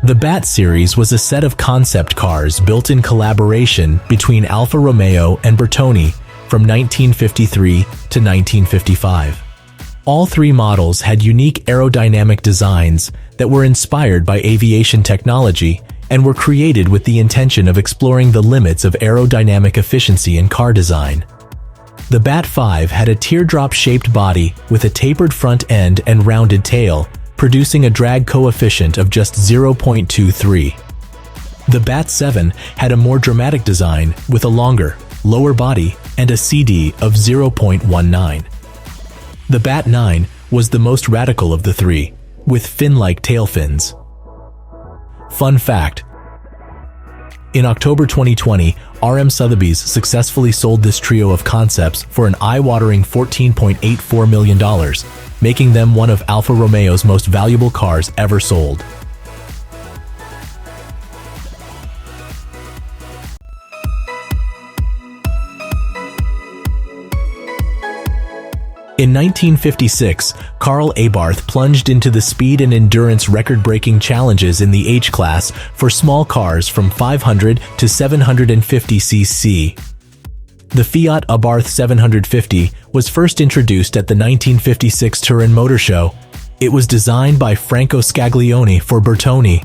The BAT series was a set of concept cars built in collaboration between Alfa Romeo and Bertone from 1953 to 1955. All three models had unique aerodynamic designs that were inspired by aviation technology and were created with the intention of exploring the limits of aerodynamic efficiency in car design. The BAT 5 had a teardrop-shaped body with a tapered front end and rounded tail, producing a drag coefficient of just 0.23. The BAT 7 had a more dramatic design with a longer, lower body and a CD of 0.19. The BAT 9 was the most radical of the three, with fin-like tail fins. Fun fact: in October 2020, RM Sotheby's successfully sold this trio of concepts for an eye-watering $14.84 million, making them one of Alfa Romeo's most valuable cars ever sold. In 1956, Carl Abarth plunged into the speed and endurance record-breaking challenges in the H-Class for small cars from 500 to 750 cc. The Fiat Abarth 750 was first introduced at the 1956 Turin Motor Show. It was designed by Franco Scaglione for Bertone.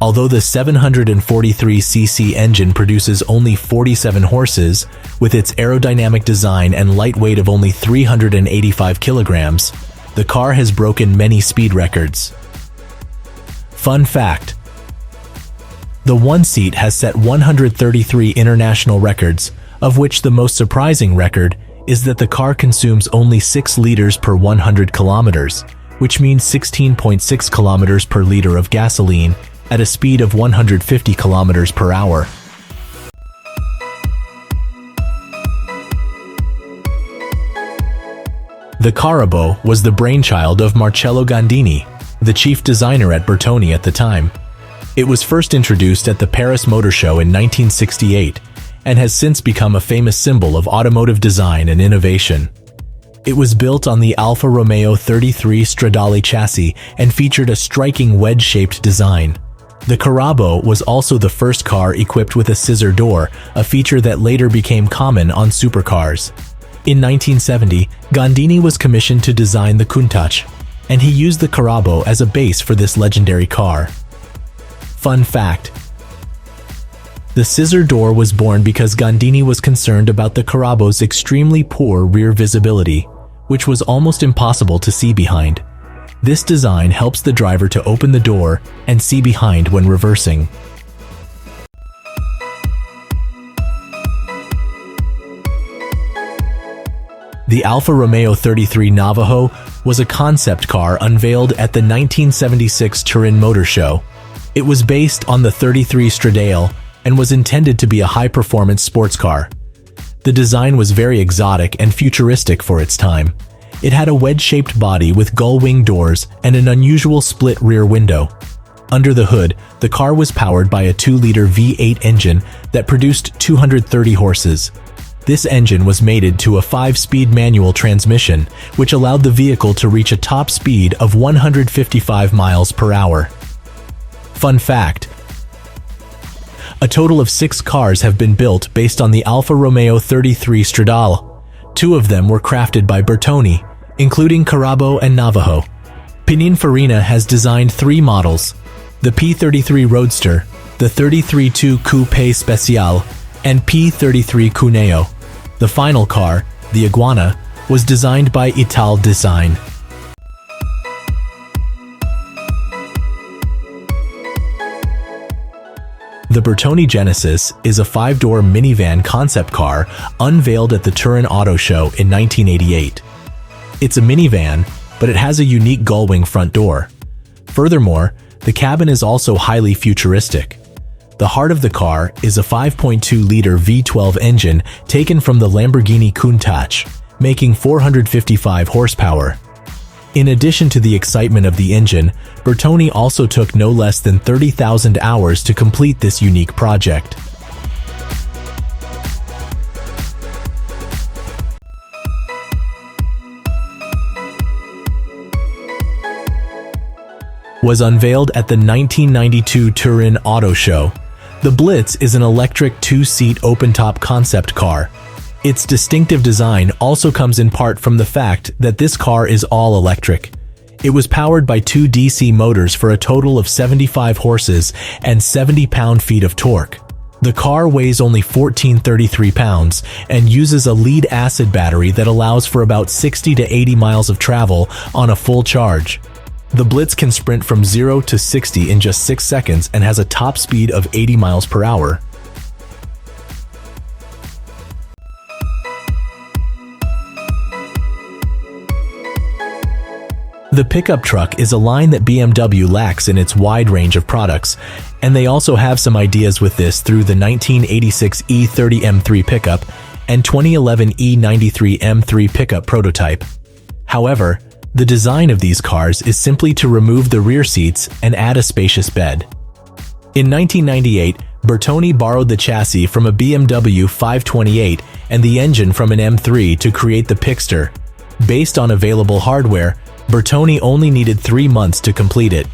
Although the 743cc engine produces only 47 horses, with its aerodynamic design and light weight of only 385 kilograms, the car has broken many speed records. Fun fact: the one seat has set 133 international records, of which the most surprising record is that the car consumes only 6 liters per 100 kilometers, which means 16.6 kilometers per liter of gasoline at a speed of 150 kilometers per hour. The Carabo was the brainchild of Marcello Gandini, the chief designer at Bertone at the time. It was first introduced at the Paris Motor Show in 1968 and has since become a famous symbol of automotive design and innovation. It was built on the Alfa Romeo 33 Stradale chassis and featured a striking wedge-shaped design. The Carabo was also the first car equipped with a scissor door, a feature that later became common on supercars. In 1970, Gandini was commissioned to design the Countach, and he used the Carabo as a base for this legendary car. Fun fact: the scissor door was born because Gandini was concerned about the Carabo's extremely poor rear visibility, which was almost impossible to see behind. This design helps the driver to open the door and see behind when reversing. The Alfa Romeo 33 Navajo was a concept car unveiled at the 1976 Turin Motor Show. It was based on the 33 Stradale and was intended to be a high-performance sports car. The design was very exotic and futuristic for its time. It had a wedge-shaped body with gull-wing doors and an unusual split rear window. Under the hood, the car was powered by a 2-liter V8 engine that produced 230 horses. This engine was mated to a 5-speed manual transmission, which allowed the vehicle to reach a top speed of 155 miles per hour. Fun fact: a total of 6 cars have been built based on the Alfa Romeo 33 Stradale. 2 of them were crafted by Bertone, including Carabo and Navajo. Pininfarina has designed 3 models: the P33 Roadster, the 33-2 Coupe Special, and P33 Cuneo. The final car, the Iguana, was designed by Ital Design. The Bertone Genesis is a 5-door minivan concept car unveiled at the Turin Auto Show in 1988. It's a minivan, but it has a unique gull-wing front door. Furthermore, the cabin is also highly futuristic. The heart of the car is a 5.2-liter V12 engine taken from the Lamborghini Countach, making 455 horsepower. In addition to the excitement of the engine, Bertone also took no less than 30,000 hours to complete this unique project. was unveiled at the 1992 Turin Auto Show. The Blitz is an electric two-seat open-top concept car. Its distinctive design also comes in part from the fact that this car is all electric. It was powered by two DC motors for a total of 75 horses and 70 pound-feet of torque. The car weighs only 1,433 pounds and uses a lead-acid battery that allows for about 60 to 80 miles of travel on a full charge. The Blitz can sprint from 0 to 60 in just 6 seconds and has a top speed of 80 miles per hour. The pickup truck is a line that BMW lacks in its wide range of products, and they also have some ideas with this through the 1986 E30 M3 pickup and 2011 E93 M3 pickup prototype. However, the design of these cars is simply to remove the rear seats and add a spacious bed. In 1998, Bertone borrowed the chassis from a BMW 528 and the engine from an M3 to create the Picture. Based on available hardware, Bertone only needed 3 months to complete it.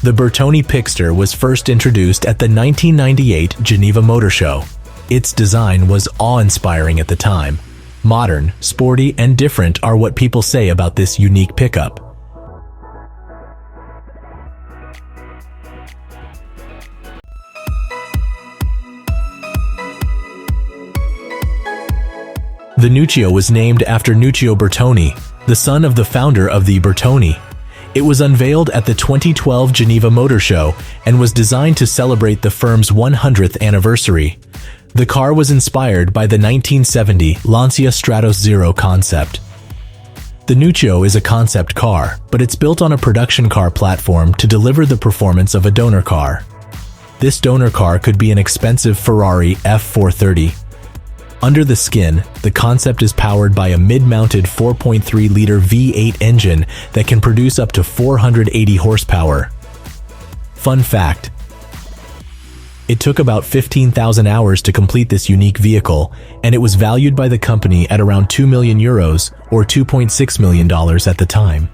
The Bertone Picture was first introduced at the 1998 Geneva Motor Show. Its design was awe-inspiring at the time. Modern, sporty, and different are what people say about this unique pickup. The Nuccio was named after Nuccio Bertone, the son of the founder of the Bertone. It was unveiled at the 2012 Geneva Motor Show and was designed to celebrate the firm's 100th anniversary. The car was inspired by the 1970 Lancia Stratos Zero concept. The Nuccio is a concept car, but it's built on a production car platform to deliver the performance of a donor car. This donor car could be an expensive Ferrari F430. Under the skin, the concept is powered by a mid-mounted 4.3-liter V8 engine that can produce up to 480 horsepower. Fun fact: it took about 15,000 hours to complete this unique vehicle, and it was valued by the company at around €2 million or $2.6 million at the time.